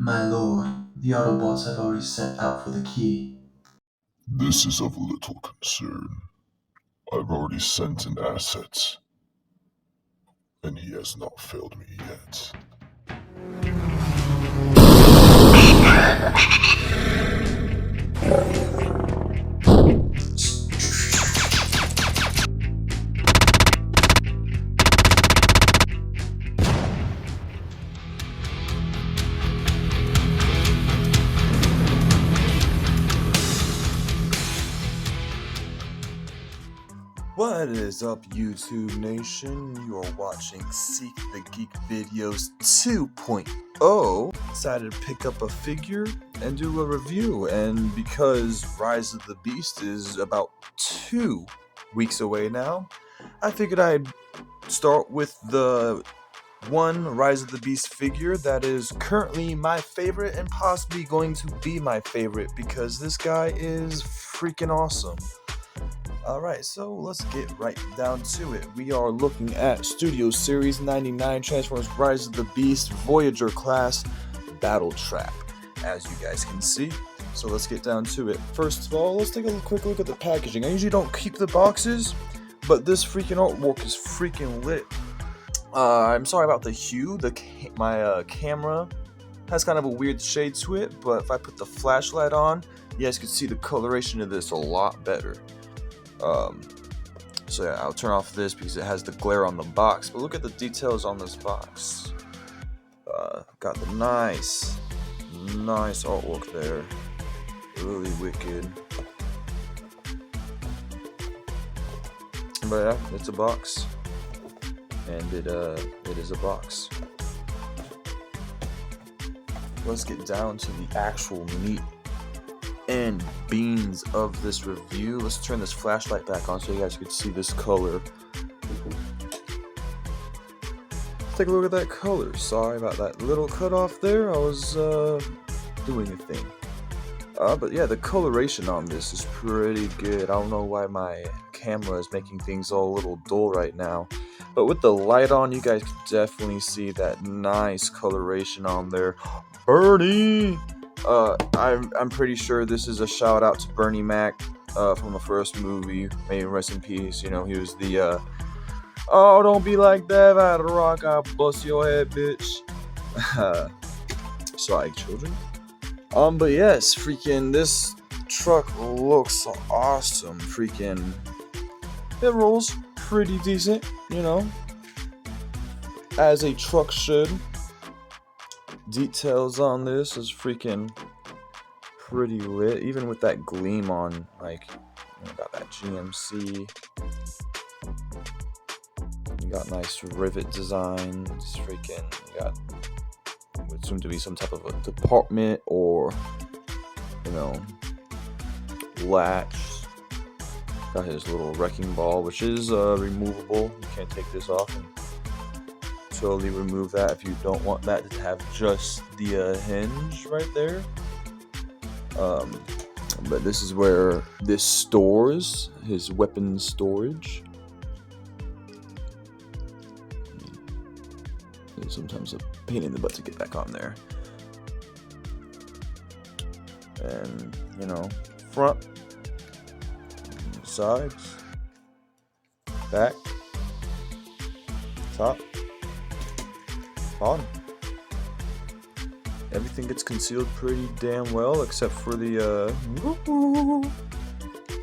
My lord, the Autobots have already set out for the key. This is of little concern. I've already sent an asset, and he has not failed me yet. What is up, YouTube Nation? You are watching Seek the Geek Videos 2.0. Decided to pick up a figure and do a review, and because Rise of the Beast is about 2 weeks away now, I figured I'd start with the one Rise of the Beast figure that is currently my favorite and possibly going to be my favorite because this guy is freaking awesome. Alright, so let's get right down to it. We are looking at Studio Series 99 Transformers Rise of the Beast Voyager class Battletrap, as you guys can see. So let's get down to it. First of all, let's take a quick look at the packaging. I usually don't keep the boxes, but this freaking artwork is freaking lit. I'm sorry about the hue. My camera has kind of a weird shade to it, but if I put the flashlight on, you guys can see the coloration of this a lot better. So yeah, I'll turn off this because it has the glare on the box, but look at the details on this box. Got the nice artwork there, really wicked. But yeah, it's a box, and it is a box. Let's get down to the actual meat and beans of this review. Let's turn this flashlight back on so you guys can see this color. Let's take a look at that color. Sorry about that little cut off there. I was doing a thing. But yeah, the coloration on this is pretty good. I don't know why my camera is making things all a little dull right now, but with the light on, you guys can definitely see that nice coloration on there. Bernie! I'm pretty sure this is a shout out to Bernie Mac from the first movie. May he rest in peace. You know, he was the oh, don't be like that, out of the rock, I'll bust your head, bitch. Sorry, children. But yes, freaking this truck looks awesome. Freaking, it rolls pretty decent, you know, as a truck should. Details on this is freaking pretty lit, even with that gleam on, like, you got that GMC, you got nice rivet designs, freaking, you got what seemed to be some type of a department or, you know, latch. Got his little wrecking ball, which is removable. You can't take this off and totally remove that if you don't want that to have just the hinge right there. But this is where this stores his weapon storage. It's sometimes a pain in the butt to get back on there. And, you know, front, sides, back, top, bottom. Everything gets concealed pretty damn well, except for the,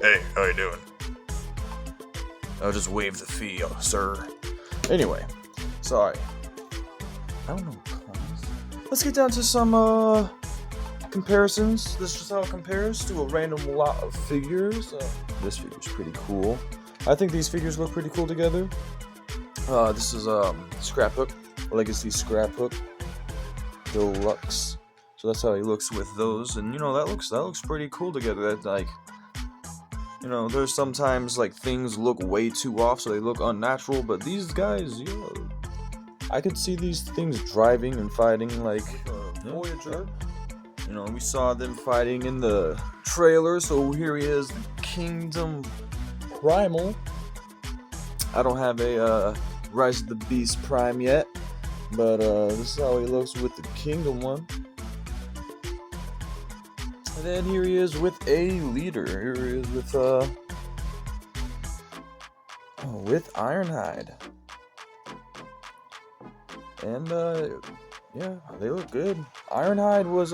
Hey, how you doing? I'll just waive the fee, sir. Anyway, sorry. I don't know. Let's get down to some, comparisons. This is just how it compares to a random lot of figures. This figure's pretty cool. I think these figures look pretty cool together. This is, Scraphook, Legacy Scraphook Deluxe. So that's how he looks with those, and you know, that looks pretty cool together. That, like, you know, there's sometimes like things look way too off, so they look unnatural, but these guys, I could see these things driving and fighting like Voyager. You know, we saw them fighting in the trailer, so here he is, the Kingdom Primal. I don't have a Rise of the Beast Prime yet, but this is how he looks with the Kingdom one. And then here he is with a leader. Here he is with Ironhide. And yeah, they look good. Ironhide was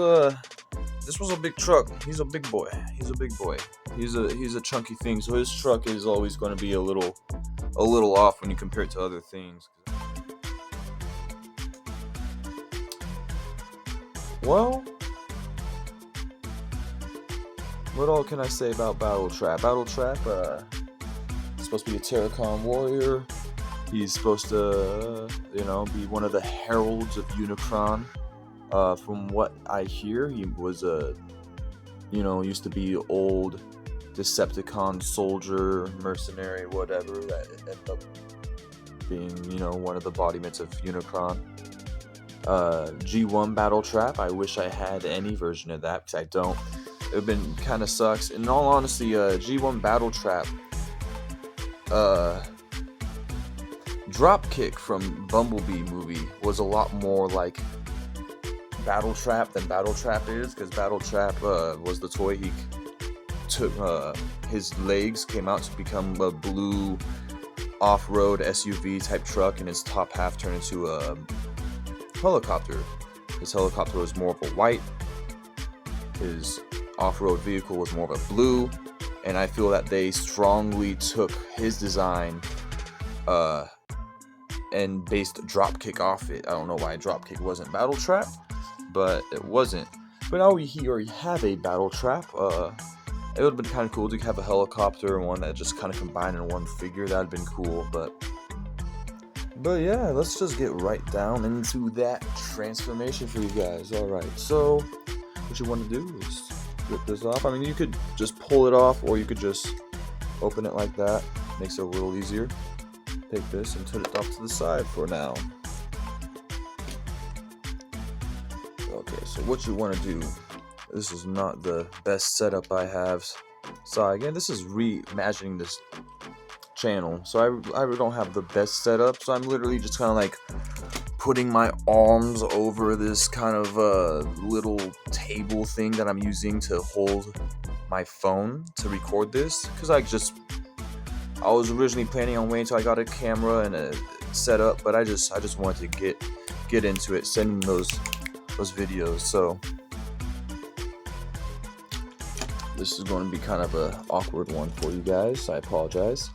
this was a big truck. He's a big boy. He's a chunky thing. So his truck is always going to be a little off when you compare it to other things. Well, what all can I say about Battletrap? Battletrap, supposed to be a Terracon warrior. He's supposed to, be one of the heralds of Unicron. From what I hear, he was used to be old Decepticon soldier, mercenary, whatever, that ended up being, one of the embodiments of Unicron. G1 Battletrap, I wish I had any version of that, because I don't. It would have been kind of sucks. In all honesty, G1 Battletrap, Dropkick from Bumblebee movie was a lot more like Battletrap than Battletrap is, because Battletrap was the toy he took. His legs came out to become a blue off-road SUV type truck, and his top half turned into a helicopter. His helicopter was more of a white. His off-road vehicle was more of a blue, and I feel that they strongly took his design and based Dropkick off it. I don't know why Dropkick wasn't Battletrap, but it wasn't. But now we already have a Battletrap. It would have been kind of cool to have a helicopter and one that just kind of combined in one figure. That would have been cool, but yeah, let's just get right down into that transformation for you guys. Alright, so what you want to do is rip this off. I mean, you could just pull it off, or you could just open it like that. Makes it a little easier. Take this and put it off to the side for now. Okay, so what you want to do, this is not the best setup I have. So again, this is reimagining this channel, so I don't have the best setup, so I'm literally just kind of like putting my arms over this kind of little table thing that I'm using to hold my phone to record this, because I was originally planning on waiting until I got a camera and a setup, but I just wanted to get into it, sending those videos. So this is going to be kind of an awkward one for you guys. I apologize.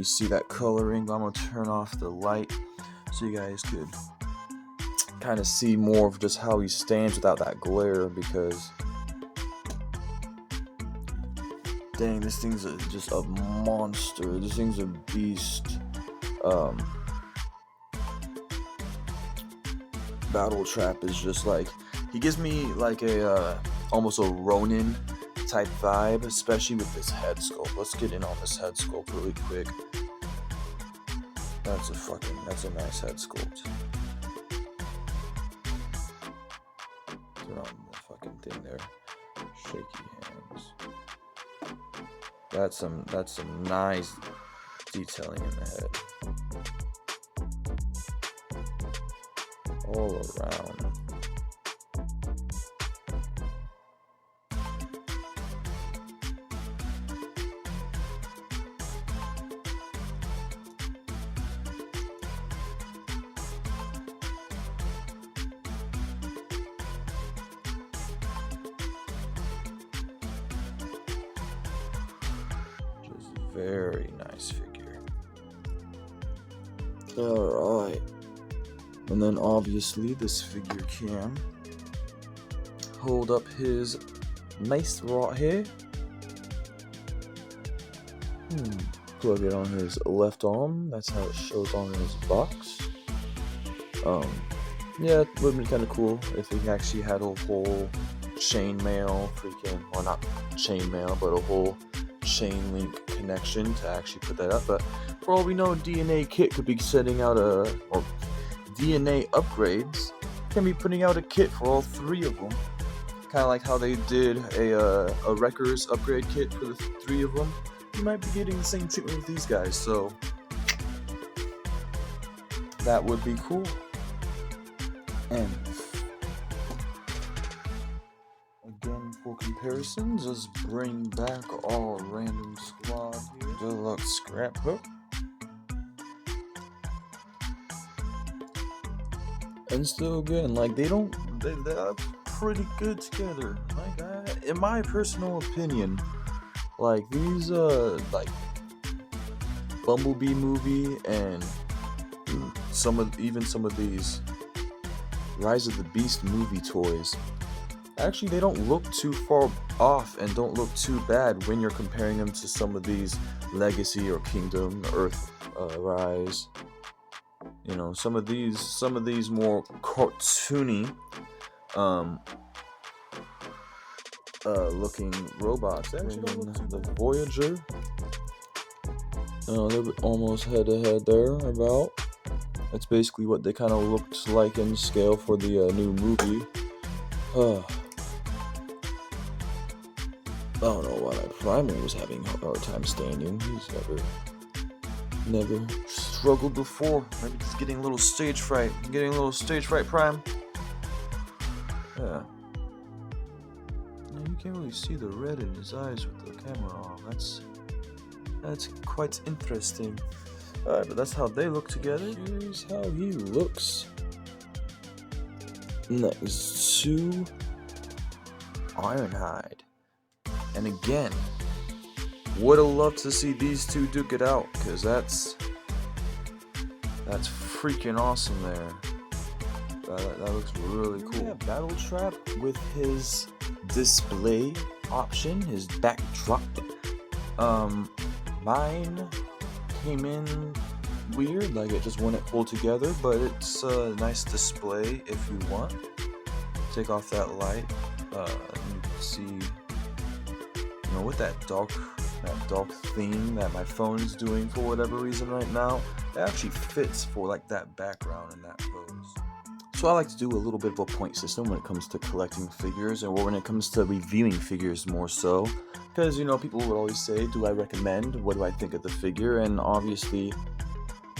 See that coloring? I'm gonna turn off the light so you guys could kind of see more of just how he stands without that glare, because dang, this thing's just a monster. This thing's a beast. Battletrap is just like, he gives me like a almost a Ronin type vibe, especially with this head sculpt. Let's get in on this head sculpt really quick. That's a nice head sculpt. Turn on the fucking thing there. Shaky hands. That's some nice detailing in the head. All around. Very nice figure. Alright. And then obviously this figure can hold up his mace right here. Plug it on his left arm. That's how it shows on his box. Yeah, it would be kind of cool if he actually had a whole chainmail well, not chainmail, but a whole chain link connection to actually put that up. But for all we know, DNA Kit could be sending out or DNA Upgrades can be putting out a kit for all three of them, kind of like how they did a Wreckers upgrade kit for the three of them. You might be getting the same treatment with these guys, so that would be cool. And again, for comparisons, just bring back our random squad here. Deluxe Scrap Hook. And still again, like they're pretty good together. Like in my personal opinion, like these like Bumblebee movie and some of these Rise of the Beast movie toys, actually they don't look too far off and don't look too bad when you're comparing them to some of these Legacy or Kingdom Earth Rise. You know, some of these more cartoony looking robots. Actually, the Voyager. They're almost head to head there about. That's basically what they kind of looked like in scale for the new movie. I don't know why my Primer was having a hard time standing. He's never struggled before. Maybe just getting a little stage fright. Prime. Yeah. You can't really see the red in his eyes with the camera on. That's quite interesting. Alright, but that's how they look together. Here's how he looks next to Ironhide. And again, would have loved to see these two duke it out, because that's freaking awesome there. That looks really cool. Battletrap with his display option, his backdrop. Mine came in weird, like it just wouldn't hold together, but it's a nice display if you want. Take off that light, and you can see, you know, with that dark theme that my phone's doing for whatever reason right now, it actually fits for like that background and that pose. So I like to do a little bit of a point system when it comes to collecting figures, or when it comes to reviewing figures more so. Because, you know, people would always say, do I recommend? What do I think of the figure? And obviously,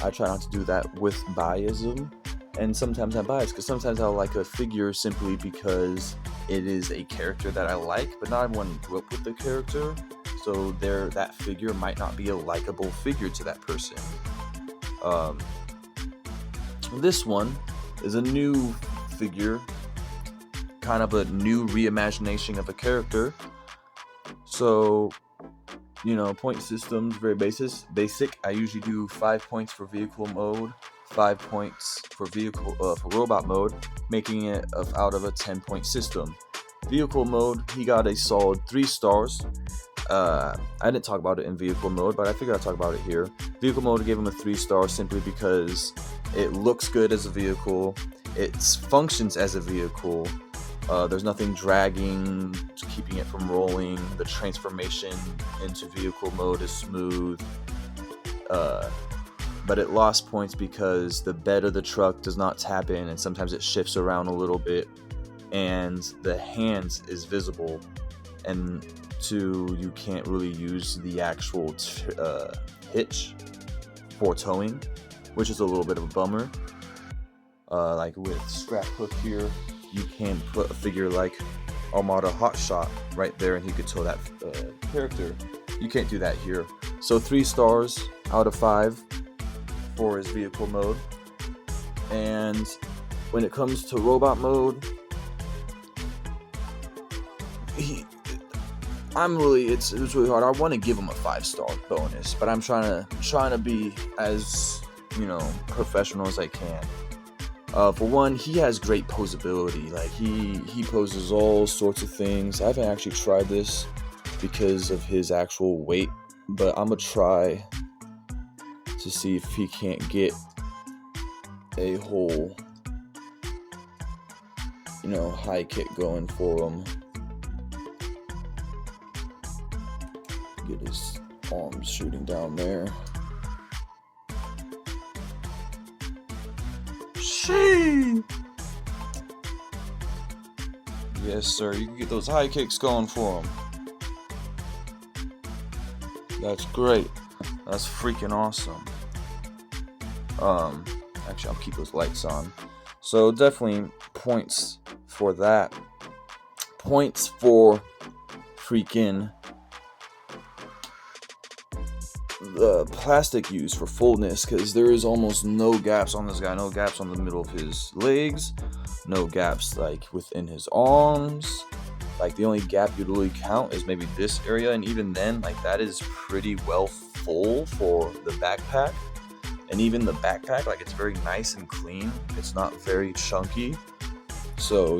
I try not to do that with biasm. And sometimes I'm biased, because sometimes I'll like a figure simply because it is a character that I like, but not everyone grew up with the character. So that figure might not be a likable figure to that person. This one is a new figure, kind of a new reimagination of a character. So, you know, point systems, very basic. I usually do 5 points for vehicle mode, 5 points for for robot mode, making it out of a 10-point system. Vehicle mode, he got a solid 3 stars. I didn't talk about it in vehicle mode, but I figured I'd talk about it here. Vehicle mode gave him a 3 star simply because it looks good as a vehicle, it functions as a vehicle, There's nothing dragging, keeping it from rolling. The transformation into vehicle mode is smooth. But it lost points because the bed of the truck does not tap in, and sometimes it shifts around a little bit, and the hands is visible, and you can't really use the actual hitch for towing, which is a little bit of a bummer. Like with Scrap Hook here, you can put a figure like Armada Hotshot right there and he could tow that character. You can't do that here. So 3 stars out of 5 for his vehicle mode. And when it comes to robot mode, it's really hard. I want to give him a 5-star bonus, but I'm trying to be as, professional as I can. For one, he has great posability. Like he poses all sorts of things. I haven't actually tried this because of his actual weight, but I'm gonna try to see if he can't get a whole, high kick going for him. Get his arms shooting down there. Yes, sir. You can get those high kicks going for him. That's great. That's freaking awesome. Actually, I'll keep those lights on. So definitely points for that. Points for freaking the plastic use for fullness, because there is almost no gaps on this guy. No gaps on the middle of his legs, no gaps like within his arms. Like the only gap you'd really count is maybe this area, and even then, like that is pretty well full for the backpack. And even the backpack, like it's very nice and clean. It's not very chunky. So,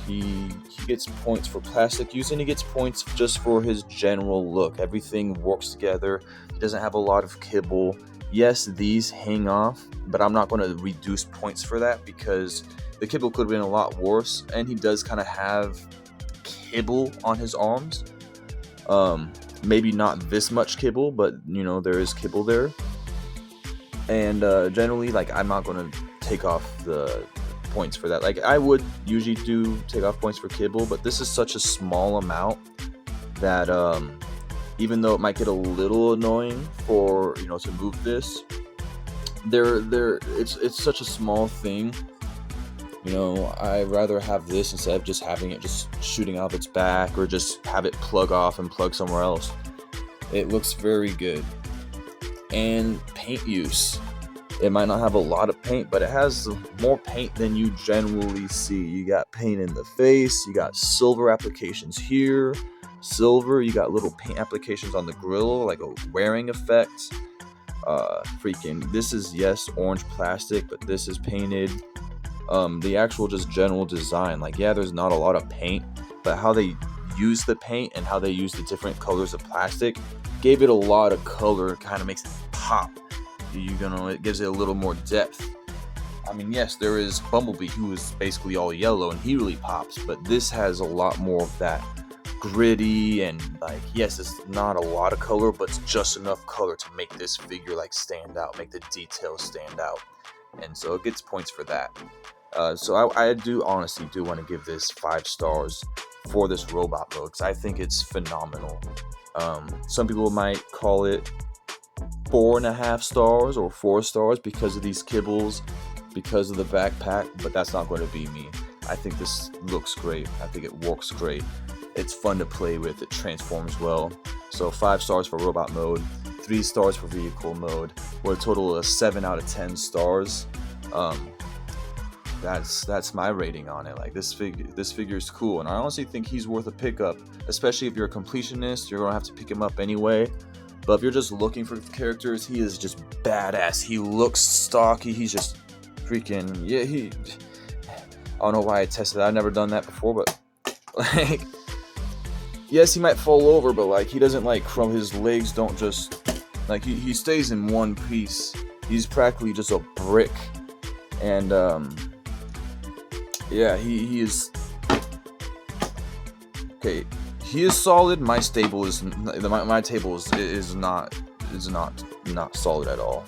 he gets points for plastic use, and he gets points just for his general look. Everything works together. He doesn't have a lot of kibble. Yes, these hang off, but I'm not going to reduce points for that because the kibble could have been a lot worse, and he does kind of have kibble on his arms. Maybe not this much kibble, but, there is kibble there. And generally, like, I'm not going to take off the points for that. Like, I would usually do take off points for kibble, but this is such a small amount that even though it might get a little annoying for to move this, it's such a small thing. I'd rather have this instead of just having it just shooting out of its back, or just have it plug off and plug somewhere else. It looks very good. And paint use. It might not have a lot of paint, but it has more paint than you generally see. You got paint in the face, you got silver applications here, you got little paint applications on the grill, like a wearing effect. This is, yes, orange plastic, but this is painted. The actual just general design, like, yeah, there's not a lot of paint, but how they use the paint and how they use the different colors of plastic gave it a lot of color. Kind of makes it pop. It gives it a little more depth. I mean, yes, there is Bumblebee, who is basically all yellow, and he really pops, but this has a lot more of that gritty, and like, yes, it's not a lot of color, but it's just enough color to make this figure like stand out, make the details stand out, and so it gets points for that. So I do honestly want to give this 5 stars for this robot mode, because I think it's phenomenal. Some people might call it 4.5 stars or 4 stars because of these kibbles, because of the backpack, but that's not going to be me. I think this looks great. I think it works great. It's fun to play with. It transforms well. So 5 stars for robot mode, 3 stars for vehicle mode, or a total of 7 out of 10 stars. That's my rating on it. Like, this figure is cool, and I honestly think he's worth a pickup, especially if you're a completionist. You're gonna have to pick him up anyway. But if you're just looking for characters, he is just badass. He looks stocky. He's just freaking, yeah, I don't know why I tested that. I've never done that before, but like, yes, he might fall over, but like, he doesn't like crumble. His legs don't just, like, he stays in one piece. He's practically just a brick. And yeah, he is okay, he is solid. My table is not solid at all.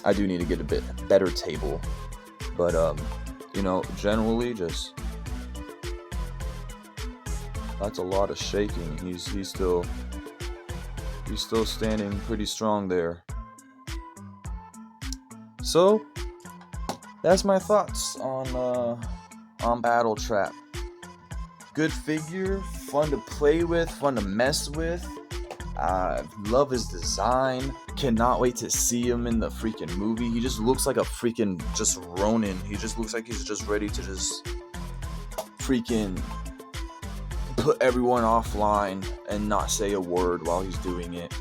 I do need to get a bit better table, but generally just that's a lot of shaking. He's still standing pretty strong there. So that's my thoughts on Battletrap. Good figure, fun to play with, fun to mess with. Love his design. Cannot wait to see him in the freaking movie. He just looks like a freaking just Ronin. He just looks like he's just ready to just freaking put everyone offline and not say a word while he's doing it.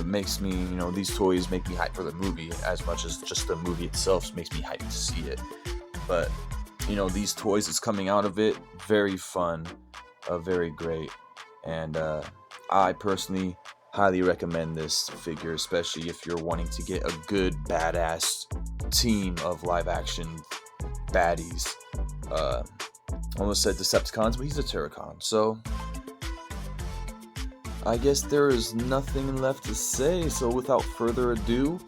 Makes me, these toys make me hyped for the movie as much as just the movie itself makes me hyped to see it. But these toys that's coming out of it, very fun, very great, and I personally highly recommend this figure, especially if you're wanting to get a good badass team of live action baddies. Almost said Decepticons, but he's a Terracon, so I guess there is nothing left to say. So without further ado,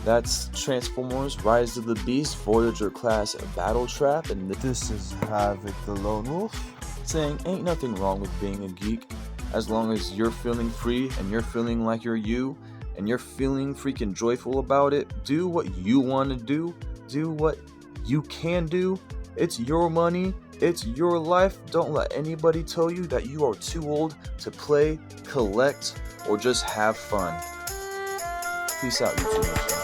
that's Transformers Rise of the Beast Voyager class Battletrap, and this is Havoc the Lone Wolf saying ain't nothing wrong with being a geek, as long as you're feeling free and you're feeling like you're you and you're feeling freaking joyful about it. Do what you want to do what you can do. It's your money, it's your life. Don't let anybody tell you that you are too old to play, collect, or just have fun. Peace out, YouTube.